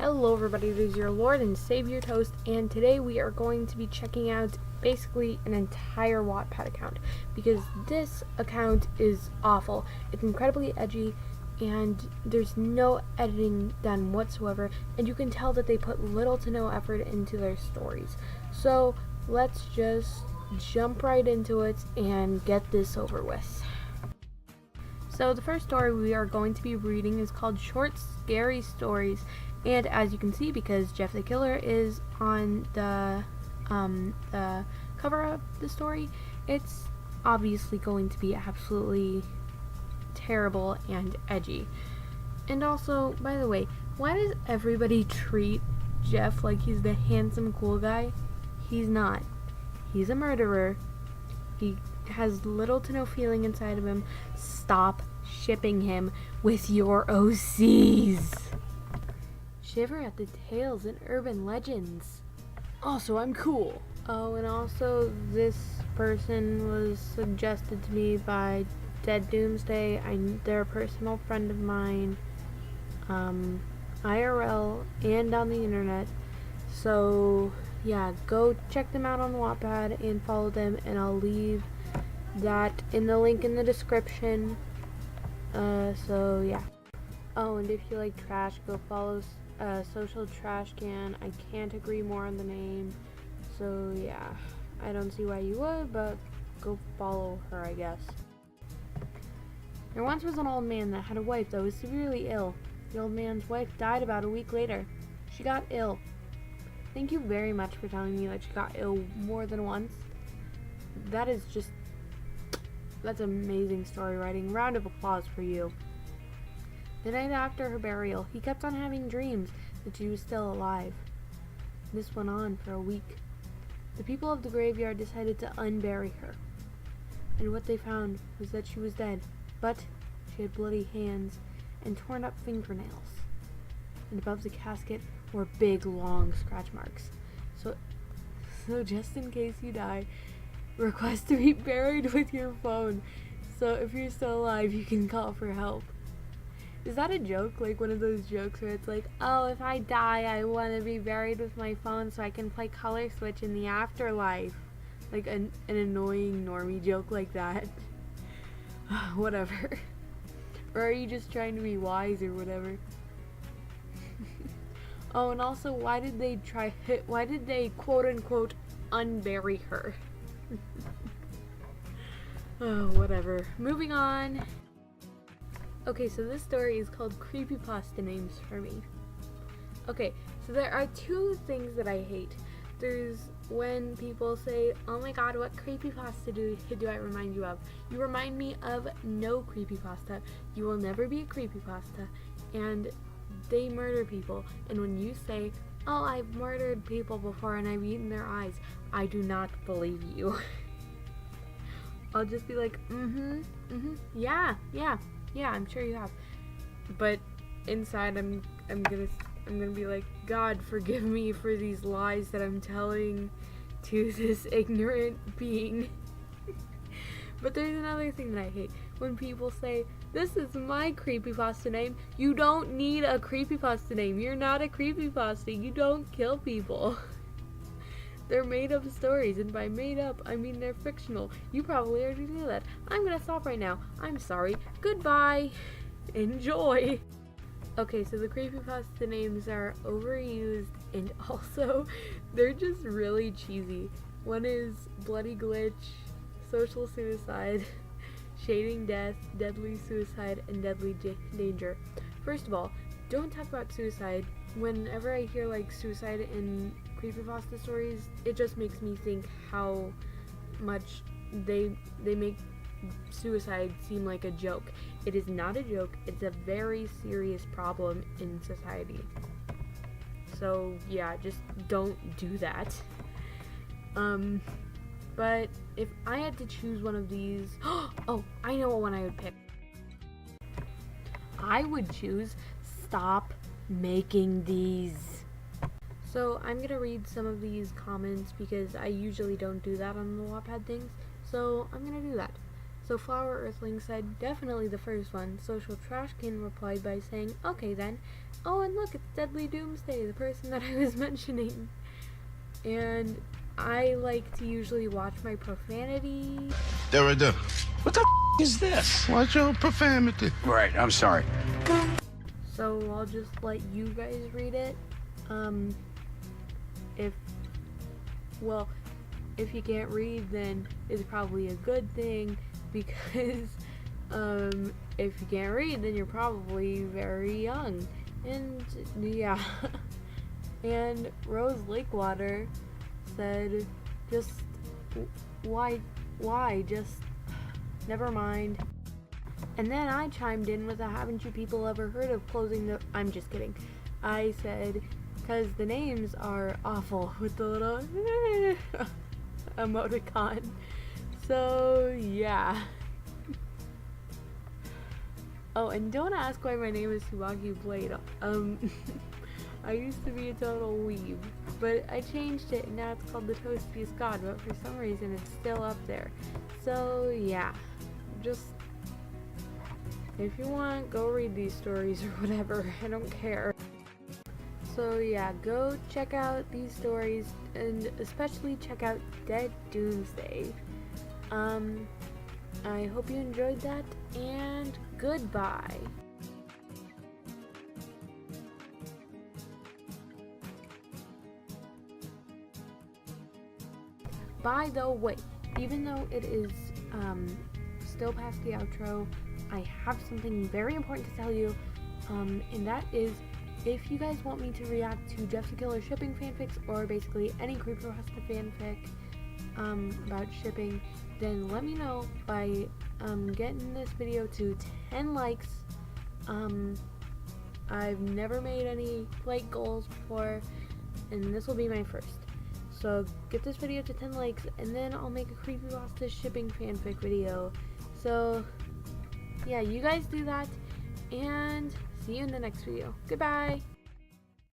Hello everybody, it is your Lord and Savior Toast, and today we are going to be checking out basically an entire Wattpad account, because this account is awful. It's incredibly edgy, and there's no editing done whatsoever, and you can tell that they put little to no effort into their stories. So let's just jump right into it and get this over with. So the first story we are going to be reading is called Short Scary Stories. And as you can see, because Jeff the Killer is on the cover of the story, it's obviously going to be absolutely terrible and edgy. And also, by the way, why does everybody treat Jeff like he's the handsome, cool guy? He's not. He's a murderer. He has little to no feeling inside of him. Stop shipping him with your OCs. Shiver at the tales and urban legends. Also, I'm cool. Oh, and also this person was suggested to me by Dead Doomsday. They're a personal friend of mine, IRL and on the internet. So yeah, go check them out on Wattpad and follow them, and I'll leave that in the link in the description. So yeah. Oh, and if you like trash, go follow Social Trashcan. I can't agree more on the name. So yeah, I don't see why you would, but go follow her, I guess. There once was an old man that had a wife that was severely ill. The old man's wife died about a week later. She got ill. Thank you very much for telling me that she got ill more than once. That's amazing story writing. Round of applause for you. The night after her burial, he kept on having dreams that she was still alive. This went on for a week. The people of the graveyard decided to unbury her, and what they found was that she was dead, but she had bloody hands and torn up fingernails, and above the casket were big, long scratch marks. So just in case you die, request to be buried with your phone, so if you're still alive, you can call for help. Is that a joke? Like one of those jokes where it's like, oh, if I die, I want to be buried with my phone so I can play Color Switch in the afterlife. Like an annoying normie joke like that. Whatever. Or are you just trying to be wise or whatever? Oh, and also, why did they quote unquote unbury her? Oh, whatever. Moving on. Okay, so this story is called Creepypasta Names for Me. Okay, so there are two things that I hate. There's when people say, oh my god, what creepypasta do I remind you of? You remind me of no creepypasta. You will never be a creepypasta. And they murder people. And when you say, oh, I've murdered people before and I've eaten their eyes, I do not believe you. I'll just be like, yeah, I'm sure you have. But inside I'm gonna be like, God, forgive me for these lies that I'm telling to this ignorant being. But there's another thing that I hate. When people say, this is my creepypasta name. You don't need a creepypasta name. You're not a creepypasta. You don't kill people. They're made up stories, and by made up, I mean they're fictional. You probably already knew that. I'm gonna stop right now. I'm sorry. Goodbye. Enjoy. Okay, so the creepypasta names are overused, and also, they're just really cheesy. One is Bloody Glitch, Social Suicide, Shading Death, Deadly Suicide, and Deadly Danger. First of all, don't talk about suicide. Whenever I hear like suicide in creepypasta stories, it just makes me think how much they make suicide seem like a joke. It is not a joke. It's a very serious problem in society. So yeah, just don't do that. But if I had to choose one of these, oh, I know what one I would pick. I would choose Stop Making These. So I'm gonna read some of these comments because I usually don't do that on the Wattpad things, so I'm gonna do that. So Flower Earthling said, definitely the first one. Social Trashcan replied by saying, okay then. Oh, and look, it's Deadly Doomsday, the person that I was mentioning. And I like to usually watch my profanity. Derrida. What the is this? Watch your profanity. Right, I'm sorry. So I'll just let you guys read it. If you can't read, then it's probably a good thing, because if you can't read, then you're probably very young. And yeah. And Rose Lakewater said, just why just never mind. And then I chimed in with a, haven't you people ever heard of closing the, I'm just kidding. I said, because the names are awful, with the little emoticon. So yeah. Oh, and don't ask why my name is Subaki Blade. I used to be a total weeb, but I changed it and now it's called the Toastiest God, but for some reason it's still up there. So yeah, just, if you want, go read these stories or whatever, I don't care. So yeah, go check out these stories, and especially check out Dead Doomsday. I hope you enjoyed that, and goodbye. By the way, even though it is still past the outro, I have something very important to tell you, and that is, if you guys want me to react to Jeff the Killer shipping fanfics, or basically any creepypasta fanfic about shipping, then let me know by getting this video to 10 likes. I've never made any like goals before, and this will be my first. So get this video to 10 likes, and then I'll make a creepypasta shipping fanfic video. So yeah, you guys do that, and see you in the next video. Goodbye!